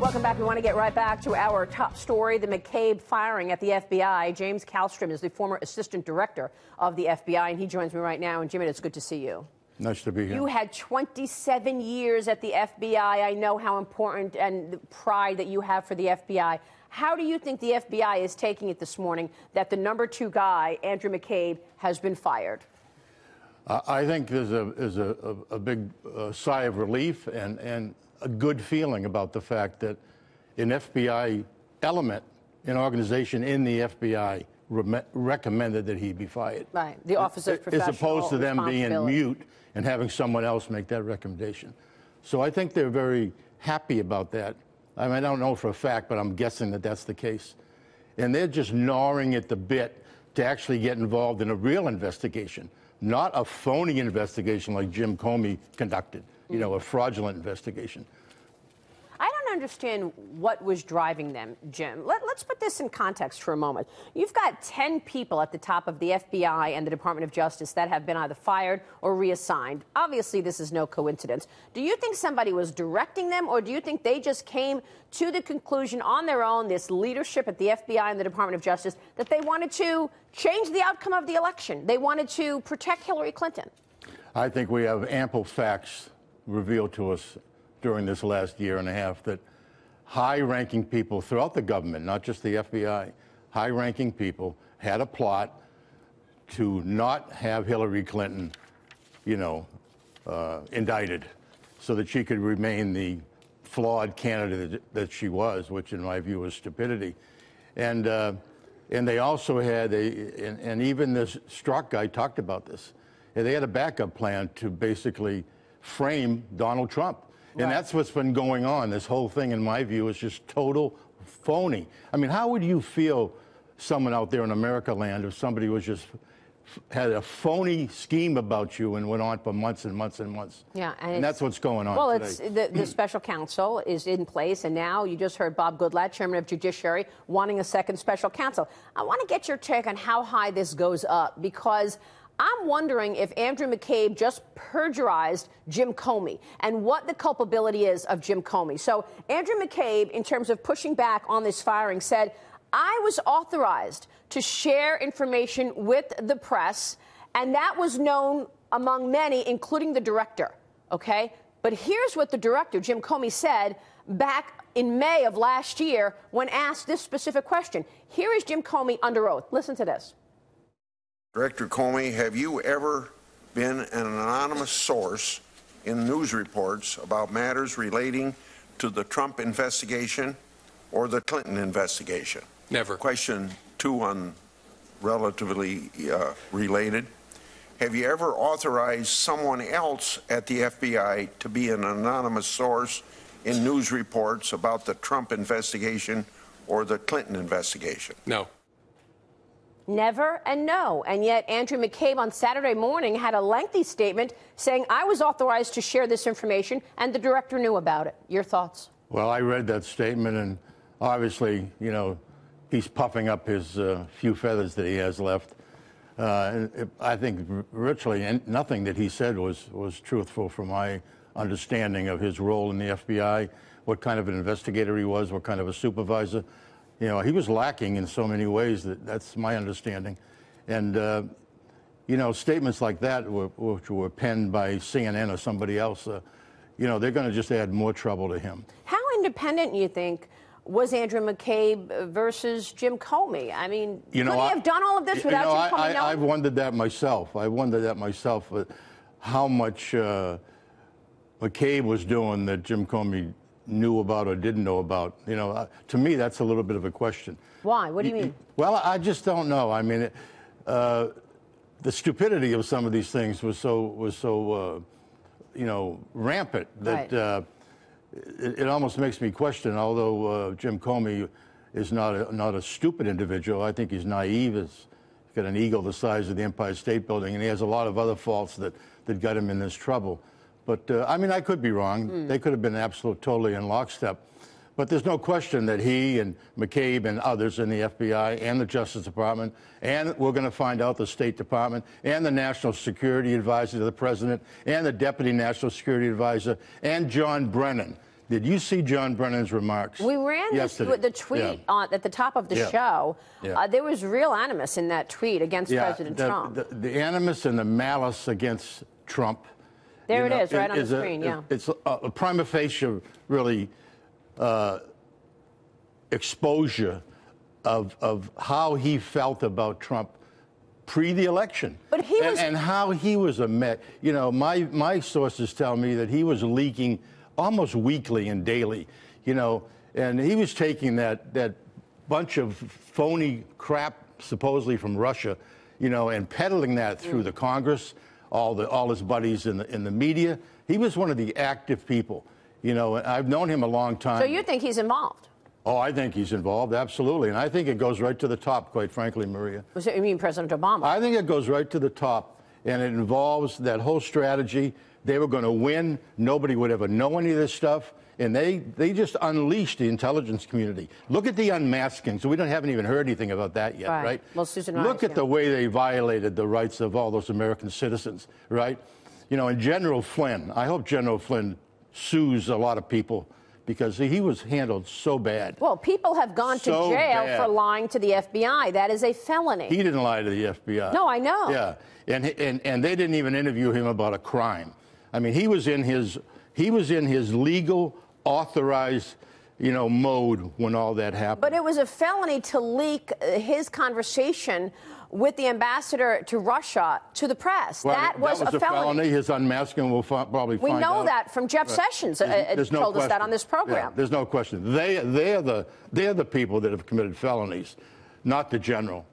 Welcome back. We want to get right back to our top story, the McCabe firing at the FBI. James Kallstrom is the former assistant director of the FBI, and he joins me right now. And, Jimmy, it's good to see you. Nice to be here. You had 27 years at the FBI. I know how important and the pride that you have for the FBI. How do you think the FBI is taking it this morning that the #2 guy, Andrew McCabe, has been fired? I think there's a big sigh of relief and a good feeling about the fact that an FBI element, an organization in the FBI, recommended that he be fired. Right, the Office of Professional As opposed to them being Responsibility. mute and having someone else make that recommendation. So I think they're very happy about that. I mean, I don't know for a fact, but I'm guessing that that's the case. And they're just gnawing at the bit to actually get involved in a real investigation, not a phony investigation like Jim Comey conducted, you know, a fraudulent investigation. I don't understand what was driving them, Jim. Let's put this in context for a moment. You've got 10 people at the top of the FBI and the Department of Justice that have been either fired or reassigned. Obviously, this is no coincidence. Do you think somebody was directing them, or do you think they just came to the conclusion on their own, this leadership at the FBI and the Department of Justice, that they wanted to change the outcome of the election? They wanted to protect Hillary Clinton. I think we have ample facts revealed to us during this last year and a half that high-ranking people throughout the government, not just the FBI, high-ranking people had a plot to not have Hillary Clinton, you know, indicted so that she could remain the flawed candidate that she was, which in my view was stupidity. And they also had and even this Strzok guy talked about this. And they had a backup plan to basically frame Donald Trump. And that's what's been going on. This whole thing, in my view, is just total phony. I mean, how would you feel, someone out there in America land, if somebody was just had a phony scheme about you and went on for months and months and months? Yeah, and that's what's going on today. Well, the special counsel is in place, and now you just heard Bob Goodlatte, chairman of Judiciary, wanting a second special counsel. I want to get your take on how high this goes up, because I'm wondering if Andrew McCabe just perjurized Jim Comey and what the culpability is of Jim Comey. So Andrew McCabe, in terms of pushing back on this firing, said, I was authorized to share information with the press, and that was known among many, including the director, okay? But here's what the director, Jim Comey, said back in May of last year when asked this specific question. Here is Jim Comey under oath. Listen to this. Director Comey, have you ever been an anonymous source in news reports about matters relating to the Trump investigation or the Clinton investigation? Never. Question 2 on relatively related. Have you ever authorized someone else at the FBI to be an anonymous source in news reports about the Trump investigation or the Clinton investigation? No. Never and no. And yet Andrew McCabe on Saturday morning had a lengthy statement saying, I was authorized to share this information, and the director knew about it. Your thoughts? Well, I read that statement, and obviously, you know, he's puffing up his few feathers that he has left. I think virtually nothing that he said was truthful from my understanding of his role in the FBI, what kind of an investigator he was, what kind of a supervisor. You know, he was lacking in so many ways. That's my understanding. And, you know, statements like that, which were penned by CNN or somebody else, you know, they're going to just add more trouble to him. How independent, you think, was Andrew McCabe versus Jim Comey? I mean, could he have done all of this without Jim Comey knowing? I've wondered that myself. I wondered that myself, how much McCabe was doing that Jim Comey knew about or didn't know about. You know, to me, that's a little bit of a question. Why? What do you mean? Well, I just don't know. I mean, the stupidity of some of these things was so you know, rampant that it almost makes me question. Although Jim Comey is not a stupid individual, I think he's naive. He's got an ego the size of the Empire State Building, and he has a lot of other faults that got him in this trouble. But, I mean, I could be wrong. They could have been totally in lockstep. But there's no question that he and McCabe and others in the FBI and the Justice Department, and we're going to find out the State Department, and the National Security Advisor to the President, and the Deputy National Security Advisor, and John Brennan Did you see John Brennan's remarks? We ran the tweet at the top of the show. There was real animus in that tweet against President Trump. The animus and the malice against Trump. There it is, right on the screen, It's a prima facie, really, exposure of how he felt about Trump pre the election. But he was... And how he was you know, my sources tell me that he was leaking almost weekly and daily, you know, and he was taking that bunch of phony crap supposedly from Russia, you know, and peddling that through the Congress, all his buddies in the media. He was one of the active people, you know. I've known him a long time. So you think he's involved? Oh, I think he's involved, absolutely, and I think it goes right to the top, quite frankly, Maria. You mean President Obama? I think it goes right to the top, and it involves that whole strategy. They were going to win. Nobody would ever know any of this stuff. And they just unleashed the intelligence community. Look at the unmasking. So we haven't even heard anything about that yet, right? Well, Susan Look at the way they violated the rights of all those American citizens, right? You know, and General Flynn, I hope General Flynn sues a lot of people because he was handled so bad. Well, people have gone to jail for lying to the FBI. That is a felony. He didn't lie to the FBI. No, I know. Yeah, and they didn't even interview him about a crime. I mean, he was in his legal, authorized, you know, mode when all that happened. But it was a felony to leak his conversation with the ambassador to Russia to the press. Well, that was a felony. His unmasking will probably find out. We know that from Jeff Sessions. Told us that on this program. Yeah, there's no question. They're the people that have committed felonies, not the general,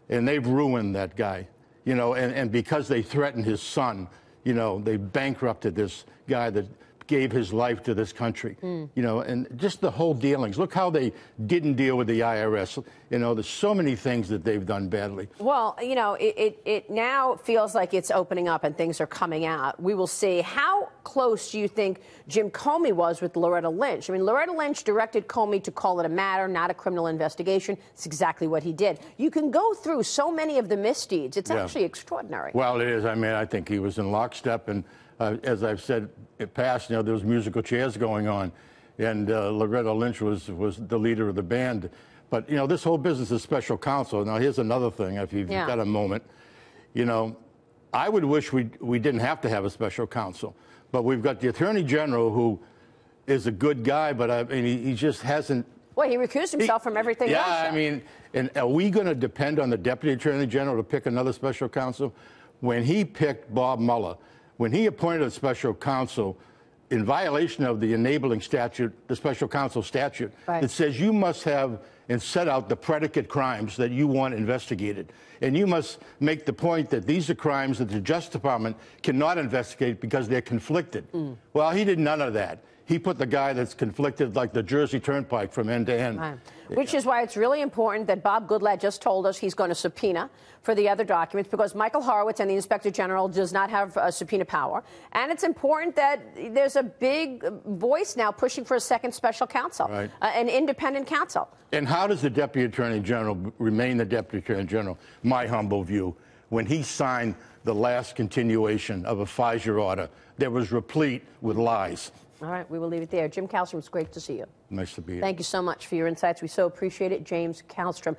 and they've ruined that guy. You know, and because they threatened his son, you know, they bankrupted this guy that gave his life to this country, you know, and just the whole dealings. Look how they didn't deal with the IRS. You know, there's so many things that they've done badly. Well, you know, it now feels like it's opening up and things are coming out. We will see. How close do you think Jim Comey was with Loretta Lynch? I mean, Loretta Lynch directed Comey to call it a matter, not a criminal investigation. It's exactly what he did. You can go through so many of the misdeeds. It's actually extraordinary. Well, it is. I mean, I think he was in lockstep, and as I've said in past, you know, there was musical chairs going on, and Loretta Lynch was the leader of the band. But, you know, this whole business is special counsel. Now, here's another thing, if you've got a moment. You know, I would wish we didn't have to have a special counsel. But we've got the Attorney General, who is a good guy, but I mean, he just hasn't. Well, he recused himself from everything else. Yeah, I mean, and are we going to depend on the Deputy Attorney General to pick another special counsel? When he picked Bob Mueller, when he appointed a special counsel in violation of the enabling statute, the special counsel statute, that says you must have and set out the predicate crimes that you want investigated. And you must make the point that these are crimes that the Justice Department cannot investigate because they're conflicted. Well, he did none of that. He put the guy that's conflicted like the Jersey Turnpike from end to end. Which is why it's really important that Bob Goodlatte just told us he's going to subpoena for the other documents, because Michael Horowitz and the Inspector General does not have subpoena power. And it's important that there's a big voice now pushing for a second special counsel, an independent counsel. And how does the Deputy Attorney General remain the Deputy Attorney General? My humble view, when he signed the last continuation of a Pfizer order that was replete with lies. All right, we will leave it there. Jim Kallstrom, it's great to see you. Nice to be here. Thank you so much for your insights. We so appreciate it. James Kallstrom.